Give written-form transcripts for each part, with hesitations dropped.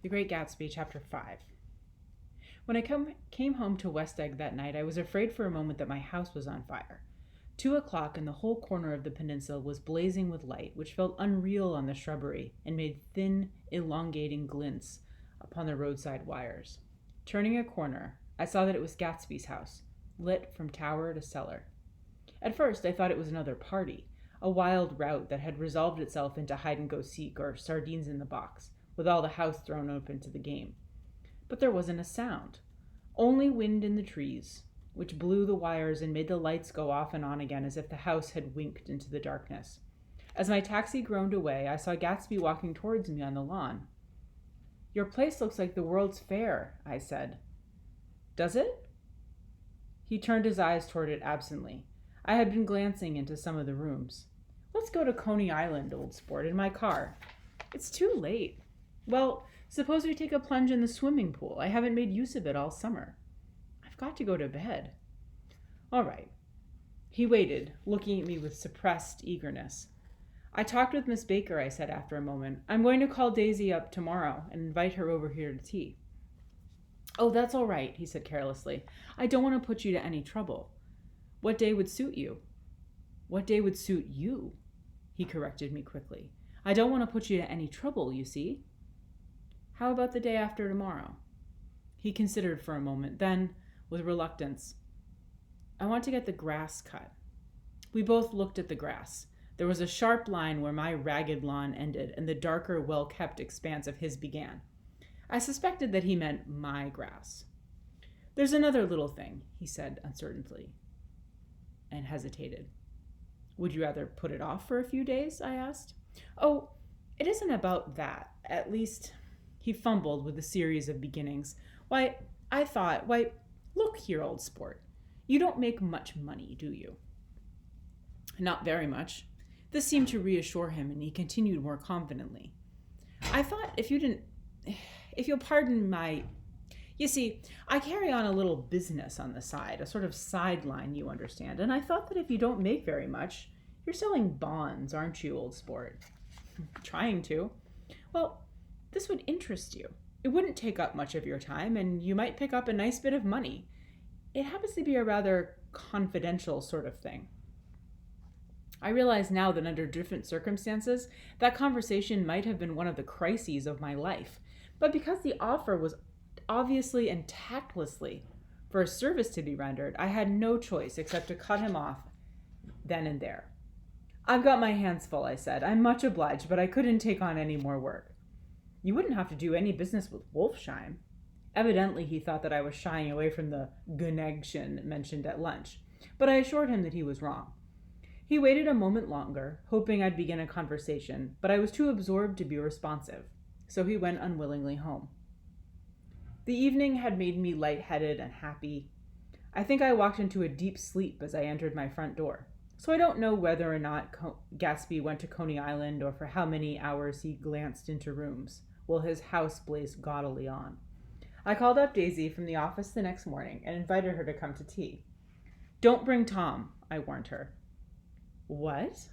The Great Gatsby, Chapter 5. When I came home to West Egg that night, I was afraid for a moment that my house was on fire. 2 o'clock, and the whole corner of the peninsula was blazing with light, which felt unreal on the shrubbery and made thin, elongating glints upon the roadside wires. Turning a corner, I saw that it was Gatsby's house, lit from tower to cellar. At first, I thought it was another party, a wild rout that had resolved itself into hide-and-go-seek or sardines in the box, with all the house thrown open to the game. But there wasn't a sound. Only wind in the trees, which blew the wires and made the lights go off and on again as if the house had winked into the darkness. As my taxi groaned away, I saw Gatsby walking towards me on the lawn. "Your place looks like the World's Fair," I said. "Does it?" He turned his eyes toward it absently. I had been glancing into some of the rooms. "Let's go to Coney Island, old sport, in my car." "It's too late." "Well, suppose we take a plunge in the swimming pool. I haven't made use of it all summer." "I've got to go to bed." "All right." He waited, looking at me with suppressed eagerness. "I talked with Miss Baker," I said after a moment. "I'm going to call Daisy up tomorrow and invite her over here to tea." "Oh, that's all right," he said carelessly. "I don't want to put you to any trouble. What day would suit you?" "What day would suit you?" He corrected me quickly. "I don't want to put you to any trouble, you see." "How about the day after tomorrow?" He considered for a moment, then, with reluctance, "I want to get the grass cut." We both looked at the grass. There was a sharp line where my ragged lawn ended and the darker, well-kept expanse of his began. I suspected that he meant my grass. "There's another little thing," he said uncertainly, and hesitated. "Would you rather put it off for a few days?" I asked. "Oh, it isn't about that. At least," he fumbled with a series of beginnings. Why, look here, old sport. You don't make much money, do you?" "Not very much." This seemed to reassure him, and he continued more confidently. "I thought if you'll pardon my... You see, I carry on a little business on the side, a sort of sideline, you understand, and I thought that if you don't make very much, you're selling bonds, aren't you, old sport?" "Trying to." "Well, this would interest you. It wouldn't take up much of your time, and you might pick up a nice bit of money. It happens to be a rather confidential sort of thing." I realize now that under different circumstances, that conversation might have been one of the crises of my life. But because the offer was obviously and tactlessly for a service to be rendered, I had no choice except to cut him off then and there. "I've got my hands full," I said. "I'm much obliged, but I couldn't take on any more work." "You wouldn't have to do any business with Wolfsheim." Evidently, he thought that I was shying away from the connection mentioned at lunch, but I assured him that he was wrong. He waited a moment longer, hoping I'd begin a conversation, but I was too absorbed to be responsive, so he went unwillingly home. The evening had made me lightheaded and happy. I think I walked into a deep sleep as I entered my front door, so I don't know whether or not Gatsby went to Coney Island or for how many hours he glanced into rooms, while his house blazed gaudily on. I called up Daisy from the office the next morning and invited her to come to tea. "Don't bring Tom," I warned her. "What?"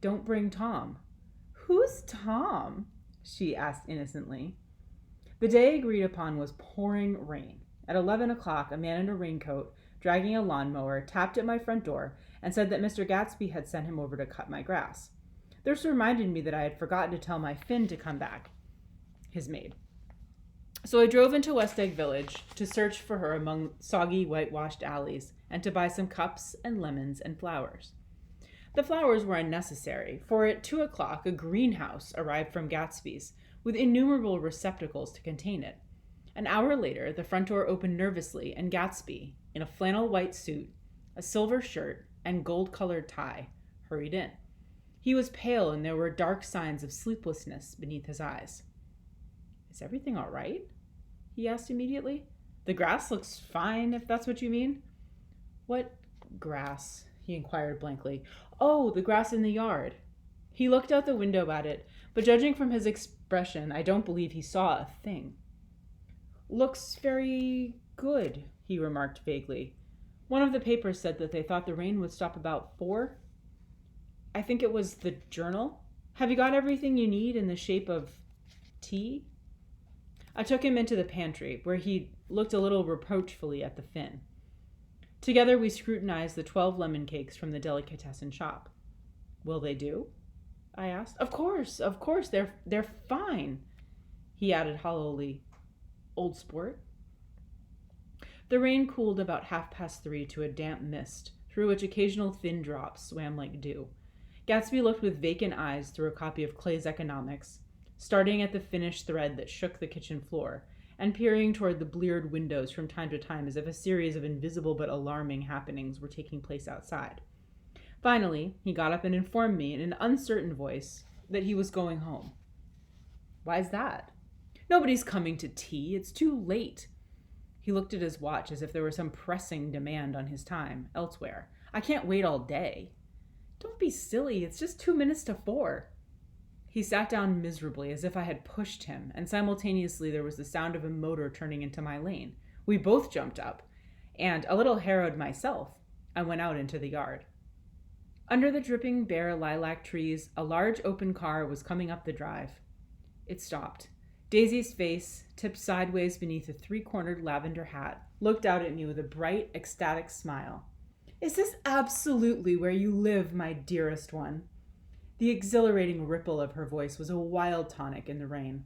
"Don't bring Tom." "Who's Tom?" she asked innocently. The day agreed upon was pouring rain. At 11 o'clock, a man in a raincoat, dragging a lawnmower, tapped at my front door and said that Mr. Gatsby had sent him over to cut my grass. This reminded me that I had forgotten to tell my Finn to come back, his maid. So I drove into West Egg Village to search for her among soggy, whitewashed alleys and to buy some cups and lemons and flowers. The flowers were unnecessary, for at 2 o'clock a greenhouse arrived from Gatsby's, with innumerable receptacles to contain it. An hour later, the front door opened nervously, and Gatsby, in a flannel white suit, a silver shirt, and gold-colored tie, hurried in. He was pale, and there were dark signs of sleeplessness beneath his eyes. "Is everything all right?" he asked immediately. "The grass looks fine, if that's what you mean." "What grass?" he inquired blankly. "Oh, the grass in the yard." He looked out the window at it, but judging from his expression, I don't believe he saw a thing. "Looks very good," he remarked vaguely. "One of the papers said that they thought the rain would stop about 4. I think it was the Journal. Have you got everything you need in the shape of tea?" I took him into the pantry, where he looked a little reproachfully at the fin. Together we scrutinized the 12 lemon cakes from the delicatessen shop. Will they do? I asked. Of course, they're fine, he added hollowly. Old sport. The rain cooled about 3:30 to a damp mist, through which occasional thin drops swam like dew. Gatsby looked with vacant eyes through a copy of Clay's Economics, starting at the finished thread that shook the kitchen floor, and peering toward the bleared windows from time to time as if a series of invisible but alarming happenings were taking place outside. Finally, he got up and informed me in an uncertain voice that he was going home. Why's that? Nobody's coming to tea. It's too late. He looked at his watch as if there were some pressing demand on his time elsewhere. I can't wait all day. Don't be silly. It's just 2 minutes to 4. He sat down miserably as if I had pushed him, and simultaneously there was the sound of a motor turning into my lane. We both jumped up, and, a little harrowed myself, I went out into the yard. Under the dripping bare lilac trees, a large open car was coming up the drive. It stopped. Daisy's face, tipped sideways beneath a 3-cornered lavender hat, looked out at me with a bright, ecstatic smile. Is this absolutely where you live, my dearest one? The exhilarating ripple of her voice was a wild tonic in the rain.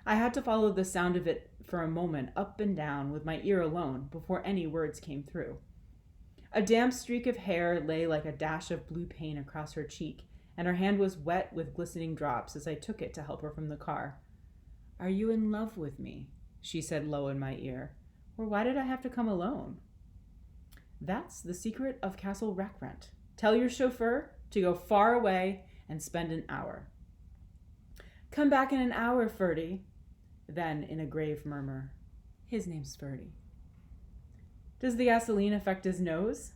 I had to follow the sound of it for a moment up and down with my ear alone before any words came through. A damp streak of hair lay like a dash of blue paint across her cheek, and her hand was wet with glistening drops as I took it to help her from the car. Are you in love with me? She said low in my ear. Or why did I have to come alone? That's the secret of Castle Rackrent. Tell your chauffeur to go far away and spend an hour. Come back in an hour, Ferdy. Then, in a grave murmur, his name's Ferdy. Does the gasoline affect his nose?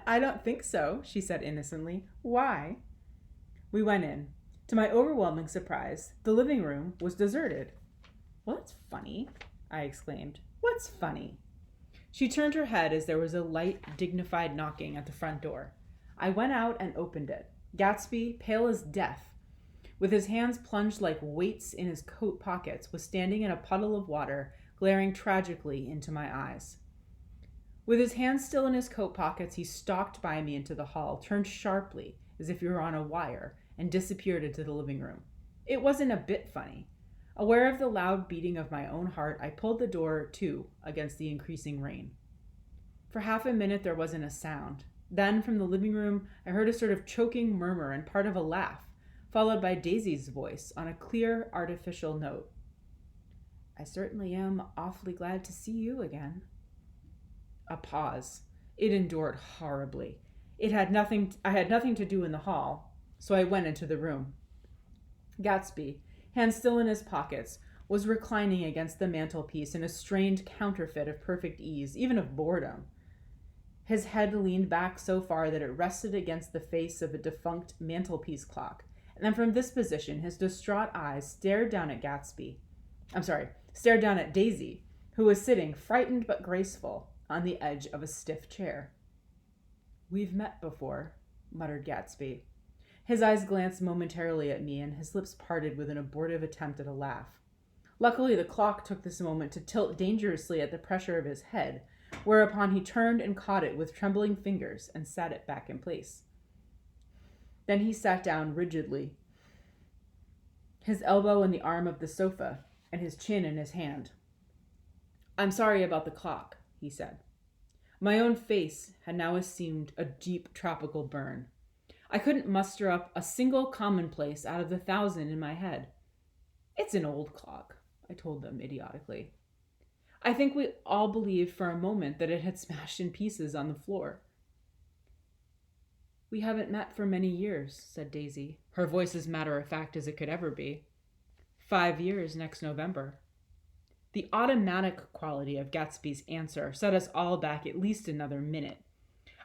I don't think so, she said innocently. Why? We went in. To my overwhelming surprise, the living room was deserted. Well, that's funny, I exclaimed. What's funny? She turned her head as there was a light, dignified knocking at the front door. I went out and opened it. Gatsby, pale as death, with his hands plunged like weights in his coat pockets, was standing in a puddle of water, glaring tragically into my eyes. With his hands still in his coat pockets, he stalked by me into the hall, turned sharply, as if he were on a wire, and disappeared into the living room. It wasn't a bit funny. Aware of the loud beating of my own heart, I pulled the door to against the increasing rain. For half a minute there wasn't a sound. Then, from the living room, I heard a sort of choking murmur and part of a laugh, followed by Daisy's voice on a clear, artificial note. I certainly am awfully glad to see you again. A pause. It endured horribly. I had nothing to do in the hall, so I went into the room. Gatsby, hands still in his pockets, was reclining against the mantelpiece in a strained counterfeit of perfect ease, even of boredom. His head leaned back so far that it rested against the face of a defunct mantelpiece clock, and then from this position his distraught eyes stared down at Daisy, who was sitting, frightened but graceful, on the edge of a stiff chair. We've met before, muttered Gatsby. His eyes glanced momentarily at me, and his lips parted with an abortive attempt at a laugh. Luckily, the clock took this moment to tilt dangerously at the pressure of his head, whereupon he turned and caught it with trembling fingers and sat it back in place. Then he sat down rigidly, his elbow in the arm of the sofa and his chin in his hand. I'm sorry about the clock, he said. My own face had now assumed a deep tropical burn. I couldn't muster up a single commonplace out of the 1,000 in my head. It's an old clock, I told them idiotically. I think we all believed for a moment that it had smashed in pieces on the floor. We haven't met for many years, said Daisy, her voice as matter-of-fact as it could ever be. 5 years next November. The automatic quality of Gatsby's answer set us all back at least another minute.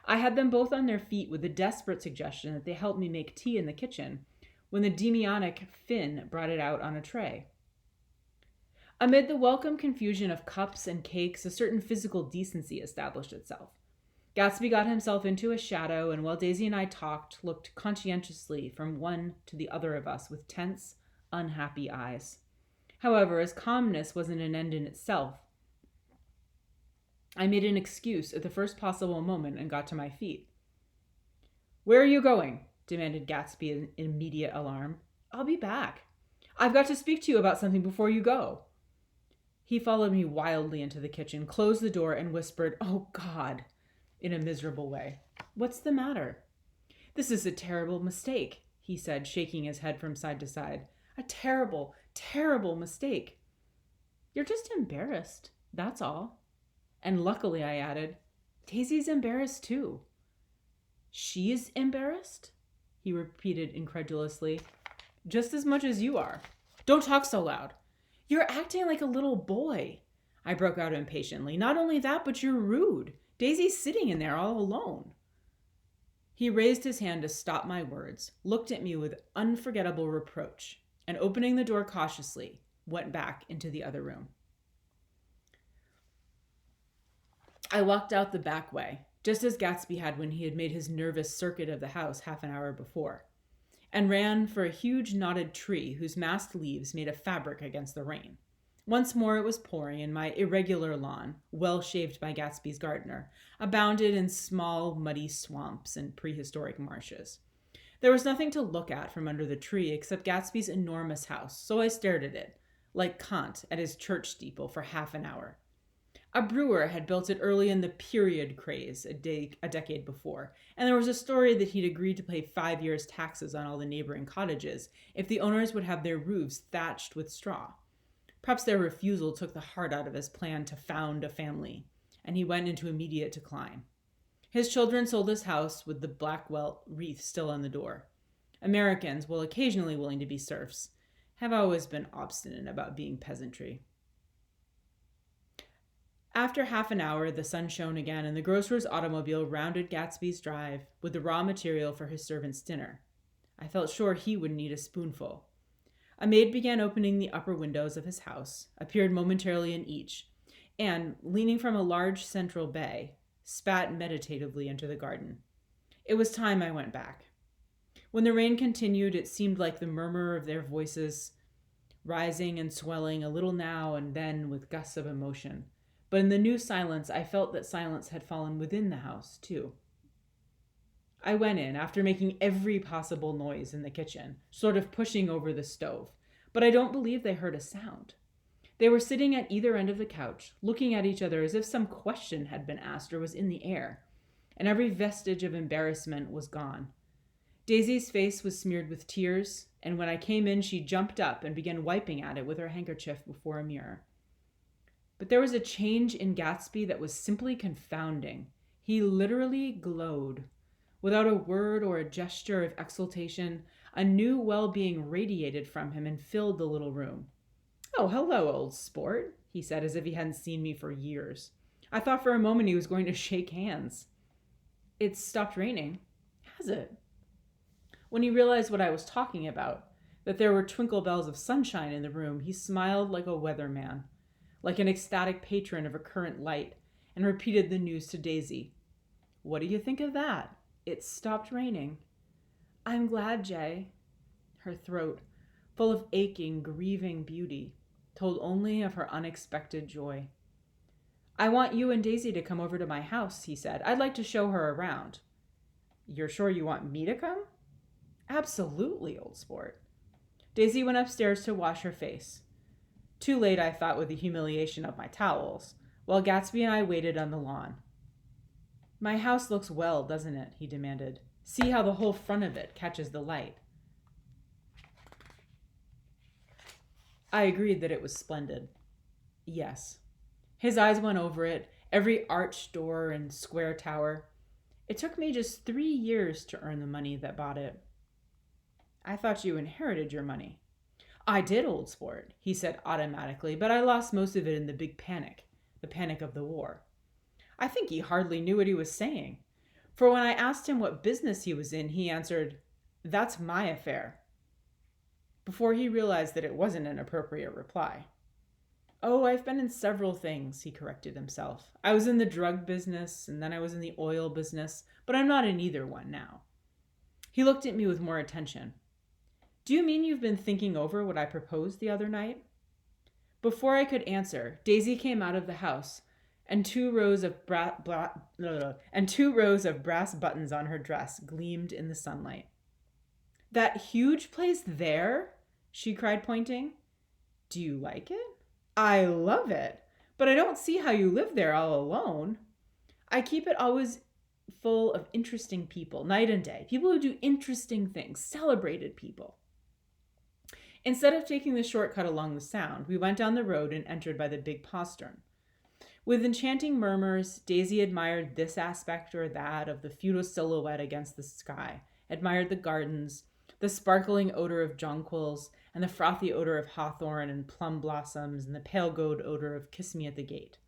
I had them both on their feet with the desperate suggestion that they help me make tea in the kitchen, when the demonic Finn brought it out on a tray. Amid the welcome confusion of cups and cakes, a certain physical decency established itself. Gatsby got himself into a shadow, and while Daisy and I talked, looked conscientiously from one to the other of us with tense, unhappy eyes. However, as calmness wasn't an end in itself, I made an excuse at the first possible moment and got to my feet. "Where are you going?" demanded Gatsby in immediate alarm. "I'll be back. I've got to speak to you about something before you go." He followed me wildly into the kitchen, closed the door, and whispered, "Oh, God," in a miserable way. "What's the matter?" "This is a terrible mistake," he said, shaking his head from side to side. "A terrible, terrible mistake." "You're just embarrassed, that's all." And luckily, I added, "Daisy's embarrassed too." "She's embarrassed?" he repeated incredulously. "Just as much as you are." "Don't talk so loud." "You're acting like a little boy," I broke out impatiently. "Not only that, but you're rude. Daisy's sitting in there all alone." He raised his hand to stop my words, looked at me with unforgettable reproach, and opening the door cautiously, went back into the other room. I walked out the back way, just as Gatsby had when he had made his nervous circuit of the house half an hour before, and ran for a huge knotted tree whose massed leaves made a fabric against the rain. Once more it was pouring, and my irregular lawn, well shaved by Gatsby's gardener, abounded in small, muddy swamps and prehistoric marshes. There was nothing to look at from under the tree except Gatsby's enormous house, so I stared at it, like Kant at his church steeple, for half an hour. A brewer had built it early in the period craze a decade before, and there was a story that he'd agreed to pay 5 years' taxes on all the neighboring cottages if the owners would have their roofs thatched with straw. Perhaps their refusal took the heart out of his plan to found a family, and he went into immediate decline. His children sold his house with the black wreath still on the door. Americans, while occasionally willing to be serfs, have always been obstinate about being peasantry. After half an hour, the sun shone again, and the grocer's automobile rounded Gatsby's drive with the raw material for his servant's dinner. I felt sure he would need a spoonful. A maid began opening the upper windows of his house, appeared momentarily in each, and, leaning from a large central bay, spat meditatively into the garden. It was time I went back. When the rain continued, it seemed like the murmur of their voices, rising and swelling a little now and then with gusts of emotion. But in the new silence, I felt that silence had fallen within the house, too. I went in, after making every possible noise in the kitchen, sort of pushing over the stove, but I don't believe they heard a sound. They were sitting at either end of the couch, looking at each other as if some question had been asked or was in the air, and every vestige of embarrassment was gone. Daisy's face was smeared with tears, and when I came in, she jumped up and began wiping at it with her handkerchief before a mirror. But there was a change in Gatsby that was simply confounding. He literally glowed. Without a word or a gesture of exultation, a new well-being radiated from him and filled the little room. "Oh, hello, old sport," he said, as if he hadn't seen me for years. I thought for a moment he was going to shake hands. "It's stopped raining." "Has it?" When he realized what I was talking about, that there were twinkle bells of sunshine in the room, he smiled like a weatherman, like an ecstatic patron of a current light, and repeated the news to Daisy. "What do you think of that? It's stopped raining." "I'm glad, Jay." Her throat, full of aching, grieving beauty, told only of her unexpected joy. "I want you and Daisy to come over to my house," he said. "I'd like to show her around." "You're sure you want me to come?" "Absolutely, old sport." Daisy went upstairs to wash her face. Too late, I thought, with the humiliation of my towels, while Gatsby and I waited on the lawn. "My house looks well, doesn't it?" he demanded. "See how the whole front of it catches the light." I agreed that it was splendid. Yes. His eyes went over it, every arched door and square tower. "It took me just 3 years to earn the money that bought it." "I thought you inherited your money." "I did, old sport," he said automatically, "but I lost most of it in the big panic, the panic of the war." I think he hardly knew what he was saying, for when I asked him what business he was in, he answered, "That's my affair," before he realized that it wasn't an appropriate reply. "Oh, I've been in several things," he corrected himself. "I was in the drug business, and then I was in the oil business, but I'm not in either one now." He looked at me with more attention. "Do you mean you've been thinking over what I proposed the other night?" Before I could answer, Daisy came out of the house, and two rows of brass buttons on her dress gleamed in the sunlight. "That huge place there?" she cried, pointing. "Do you like it?" "I love it, but I don't see how you live there all alone." "I keep it always full of interesting people, night and day. People who do interesting things, celebrated people." Instead of taking the shortcut along the Sound, we went down the road and entered by the big postern. With enchanting murmurs, Daisy admired this aspect or that of the feudal silhouette against the sky, admired the gardens, the sparkling odor of jonquils, and the frothy odor of hawthorn and plum blossoms, and the pale gold odor of kiss me at the gate.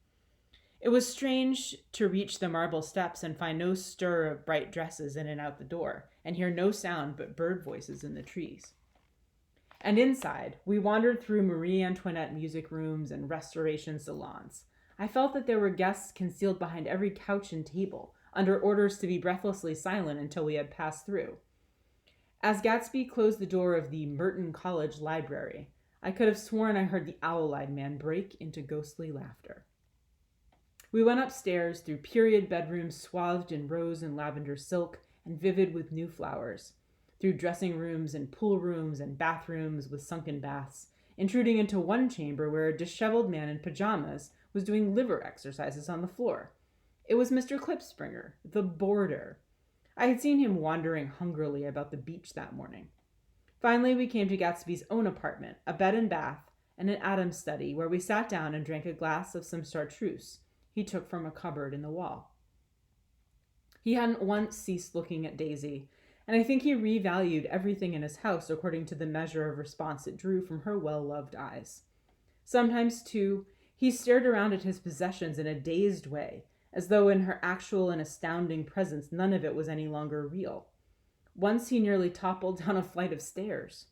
It was strange to reach the marble steps and find no stir of bright dresses in and out the door, and hear no sound but bird voices in the trees. And inside, we wandered through Marie Antoinette music rooms and restoration salons. I felt that there were guests concealed behind every couch and table, under orders to be breathlessly silent until we had passed through. As Gatsby closed the door of the Merton College library, I could have sworn I heard the owl-eyed man break into ghostly laughter. We went upstairs through period bedrooms swathed in rose and lavender silk and vivid with new flowers, through dressing rooms and pool rooms and bathrooms with sunken baths, intruding into one chamber where a disheveled man in pajamas was doing liver exercises on the floor. It was Mr. Klipspringer, the boarder. I had seen him wandering hungrily about the beach that morning. Finally, we came to Gatsby's own apartment, a bed and bath, and an Adams study, where we sat down and drank a glass of some chartreuse he took from a cupboard in the wall. He hadn't once ceased looking at Daisy, and I think he revalued everything in his house according to the measure of response it drew from her well-loved eyes. Sometimes, too, he stared around at his possessions in a dazed way, as though in her actual and astounding presence none of it was any longer real. Once he nearly toppled down a flight of stairs.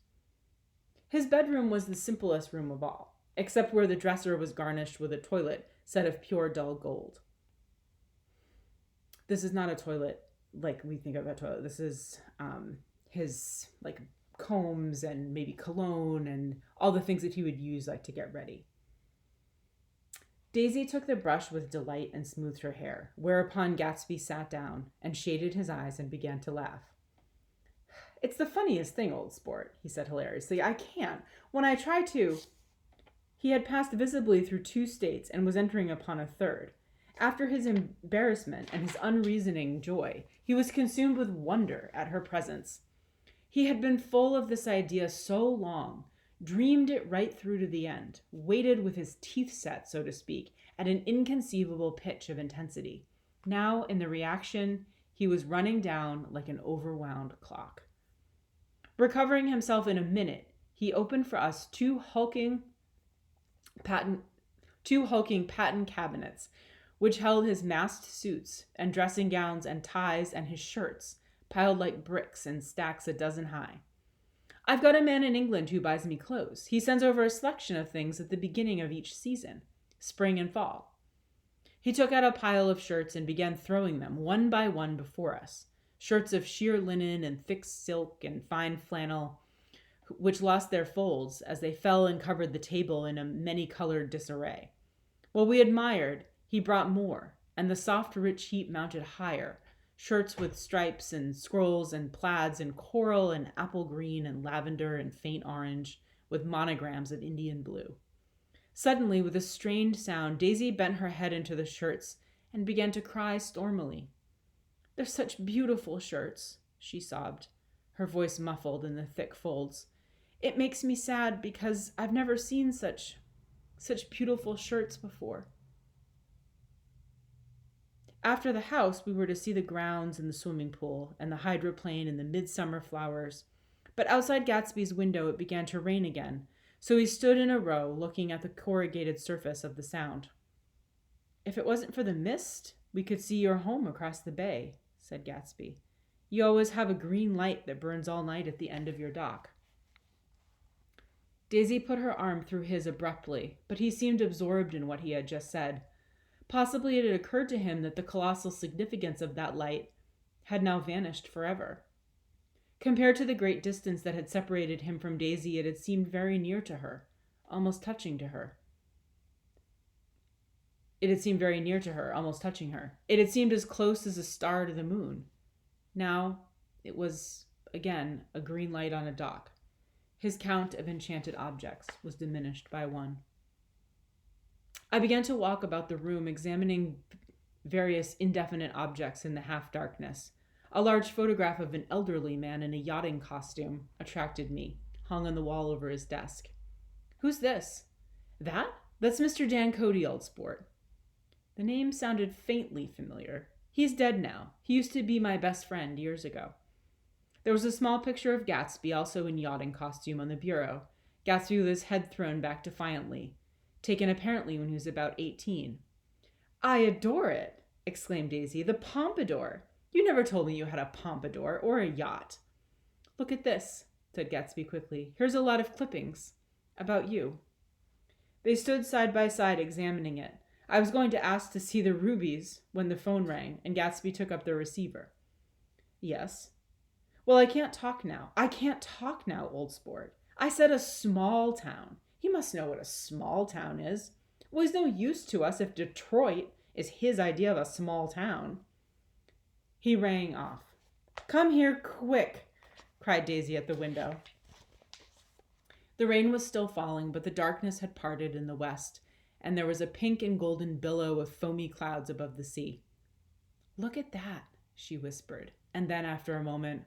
His bedroom was the simplest room of all, except where the dresser was garnished with a toilet set of pure dull gold. This is not a toilet like we think of a toilet. This is his combs and maybe cologne and all the things that he would use to get ready. Daisy took the brush with delight and smoothed her hair, whereupon Gatsby sat down and shaded his eyes and began to laugh. "It's the funniest thing, old sport," he said hilariously. "I can't. When I try to..." He had passed visibly through 2 states and was entering upon a third. After his embarrassment and his unreasoning joy, he was consumed with wonder at her presence. He had been full of this idea so long, dreamed it right through to the end, waited with his teeth set, so to speak, at an inconceivable pitch of intensity. Now, in the reaction, he was running down like an overwound clock. Recovering himself in a minute, he opened for us two hulking patent cabinets, which held his masked suits and dressing gowns and ties and his shirts, piled like bricks in stacks a dozen high. "I've got a man in England who buys me clothes. He sends over a selection of things at the beginning of each season, spring and fall." He took out a pile of shirts and began throwing them one by one before us. Shirts of sheer linen and thick silk and fine flannel, which lost their folds as they fell and covered the table in a many-colored disarray. While we admired, he brought more, and the soft, rich heap mounted higher, shirts with stripes and scrolls and plaids in coral and apple green and lavender and faint orange, with monograms of Indian blue. Suddenly, with a strained sound, Daisy bent her head into the shirts and began to cry stormily. "They're such beautiful shirts," she sobbed, her voice muffled in the thick folds. "It makes me sad because I've never seen such beautiful shirts before." After the house, we were to see the grounds and the swimming pool and the hydroplane and the midsummer flowers. But outside Gatsby's window, it began to rain again, so we stood in a row looking at the corrugated surface of the Sound. "If it wasn't for the mist, we could see your home across the bay," said Gatsby. "You always have a green light that burns all night at the end of your dock." Daisy put her arm through his abruptly, but he seemed absorbed in what he had just said. Possibly it had occurred to him that the colossal significance of that light had now vanished forever. Compared to the great distance that had separated him from Daisy, it had seemed very near to her, almost touching to her. It had seemed very near to her, almost touching her. It had seemed as close as a star to the moon. Now it was, again, a green light on a dock. His count of enchanted objects was diminished by one. I began to walk about the room, examining various indefinite objects in the half darkness. A large photograph of an elderly man in a yachting costume attracted me, hung on the wall over his desk. Who's this? That? That's Mr. Dan Cody, old sport. The name sounded faintly familiar. He's dead now. He used to be my best friend years ago. There was a small picture of Gatsby, also in yachting costume, on the bureau. Gatsby with his head thrown back defiantly, taken apparently when he was about 18. I adore it, exclaimed Daisy. The pompadour. You never told me you had a pompadour or a yacht. Look at this, said Gatsby quickly. Here's a lot of clippings about you. They stood side by side examining it. I was going to ask to see the rubies when the phone rang and Gatsby took up the receiver. Yes. Well, I can't talk now. I can't talk now, old sport. I said a small town. He must know what a small town is. Well, he's no use to us if Detroit is his idea of a small town. He rang off. Come here quick, cried Daisy at the window. The rain was still falling, but the darkness had parted in the west, and there was a pink and golden billow of foamy clouds above the sea. Look at that, she whispered, and then after a moment,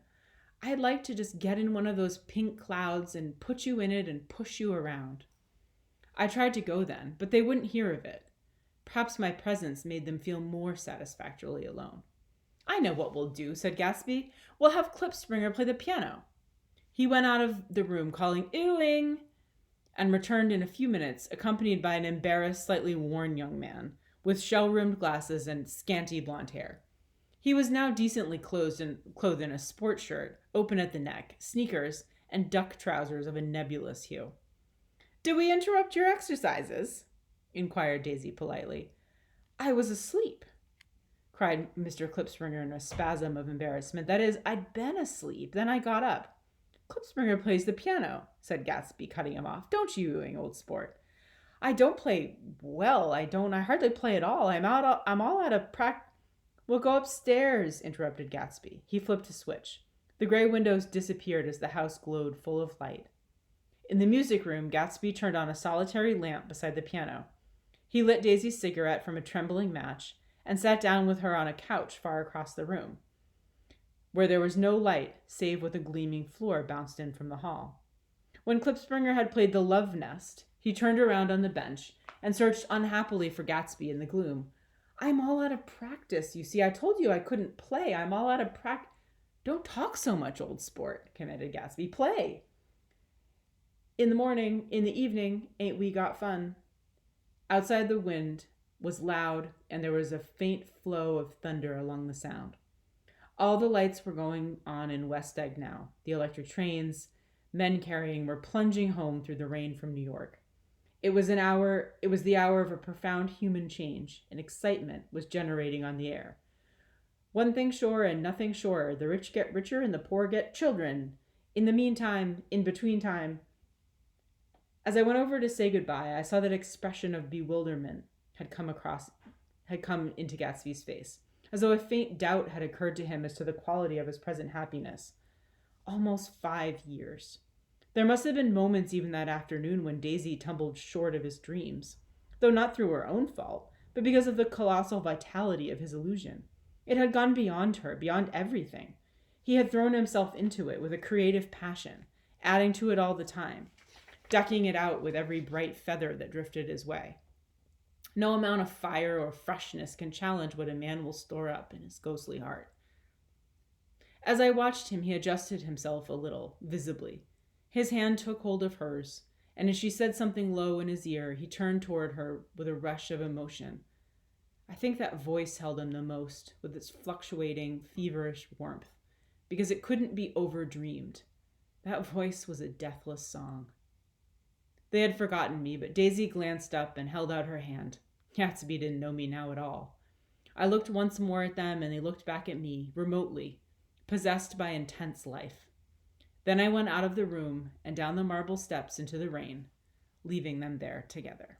I'd like to just get in one of those pink clouds and put you in it and push you around. I tried to go then, but they wouldn't hear of it. Perhaps my presence made them feel more satisfactorily alone. I know what we'll do, said Gatsby. We'll have Klipspringer play the piano. He went out of the room calling, "Ewing," and returned in a few minutes, accompanied by an embarrassed, slightly worn young man, with shell-rimmed glasses and scanty blonde hair. He was now decently clothed in a sport shirt, open at the neck, sneakers, and duck trousers of a nebulous hue. "Did we interrupt your exercises?" inquired Daisy politely. "I was asleep," cried Mr. Klipspringer in a spasm of embarrassment. "That is, I'd been asleep. Then I got up." "Klipspringer plays the piano," said Gatsby, cutting him off. "Don't you, Ewing, old sport?" "I don't play well. I hardly play at all. I'm all out of practice." "We'll go upstairs," interrupted Gatsby. He flipped a switch. The gray windows disappeared as the house glowed full of light. In the music room, Gatsby turned on a solitary lamp beside the piano. He lit Daisy's cigarette from a trembling match and sat down with her on a couch far across the room, where there was no light save what the gleaming floor bounced in from the hall. When Klipspringer had played the Love Nest, he turned around on the bench and searched unhappily for Gatsby in the gloom. "I'm all out of practice, you see. I told you I couldn't play. I'm all out of practice." "Don't talk so much, old sport," commanded Gatsby. "Play." In the evening, ain't we got fun?" Outside the wind was loud, and there was a faint flow of thunder along the sound. All the lights were going on in West Egg now. The electric trains, men carrying, were plunging home through the rain from New York. It was the hour of a profound human change, and excitement was generating on the air. One thing sure and nothing surer, the rich get richer and the poor get children. In the meantime, in between time. As I went over to say goodbye, I saw that expression of bewilderment had come into Gatsby's face, as though a faint doubt had occurred to him as to the quality of his present happiness. Almost 5 years. There must have been moments even that afternoon when Daisy tumbled short of his dreams, though not through her own fault, but because of the colossal vitality of his illusion. It had gone beyond her, beyond everything. He had thrown himself into it with a creative passion, adding to it all the time, ducking it out with every bright feather that drifted his way. No amount of fire or freshness can challenge what a man will store up in his ghostly heart. As I watched him, he adjusted himself a little, visibly. His hand took hold of hers, and as she said something low in his ear, he turned toward her with a rush of emotion. I think that voice held him the most, with its fluctuating, feverish warmth, because it couldn't be overdreamed. That voice was a deathless song. They had forgotten me, but Daisy glanced up and held out her hand. Gatsby didn't know me now at all. I looked once more at them, and they looked back at me, remotely, possessed by intense life. Then I went out of the room and down the marble steps into the rain, leaving them there together.